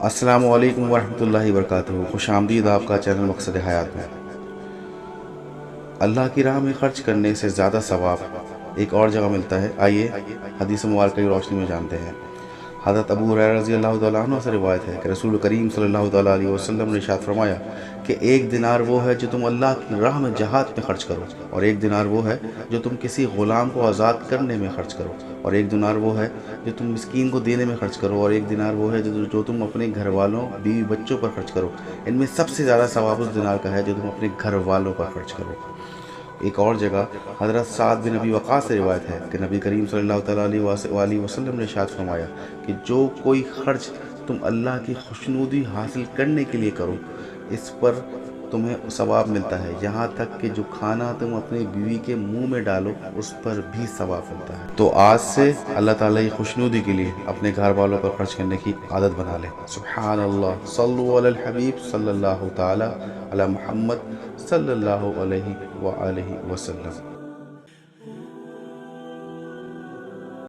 السلام علیکم ورحمۃ اللہ وبرکاتہ۔ خوش آمدید آپ کا چینل مقصد حیات میں۔ اللہ کی راہ میں خرچ کرنے سے زیادہ ثواب ایک اور جگہ ملتا ہے۔ آئیے حدیث مبارکہ کی روشنی میں جانتے ہیں۔ حضرت ابو ہریرہ رضی اللہ تعالیٰ عنہ سے روایت ہے کہ رسول کریم صلی اللہ تعالیٰ علیہ وسلم نے ارشاد فرمایا کہ ایک دینار وہ ہے جو تم اللہ کی راہ میں جہاد میں خرچ کرو، اور ایک دینار وہ ہے جو تم کسی غلام کو آزاد کرنے میں خرچ کرو، اور ایک دینار وہ ہے جو تم مسکین کو دینے میں خرچ کرو، اور ایک دینار وہ ہے جو تم اپنے گھر والوں بیوی بچوں پر خرچ کرو۔ ان میں سب سے زیادہ ثواب اس دینار کا ہے جو تم اپنے گھر والوں پر خرچ کرو۔ ایک اور جگہ حضرت سعد بن ابی وقاص سے روایت ہے کہ نبی کریم صلی اللہ تعالیٰ علیہ وسلم نے ارشاد فرمایا کہ جو کوئی خرچ تم اللہ کی خوشنودی حاصل کرنے کے لیے کرو، اس پر تمہیں ثواب ملتا ہے، یہاں تک کہ جو کھانا تم اپنی بیوی کے منہ میں ڈالو اس پر بھی ثواب ملتا ہے۔ تو آج سے اللہ تعالیٰ کی خوشنودی کے لیے اپنے گھر والوں پر خرچ کرنے کی عادت بنا لیں۔ سبحان اللہ، صلو علی الحبیب صلی اللہ تعالیٰ علی محمد صلی اللہ علیہ وآلہ وسلم۔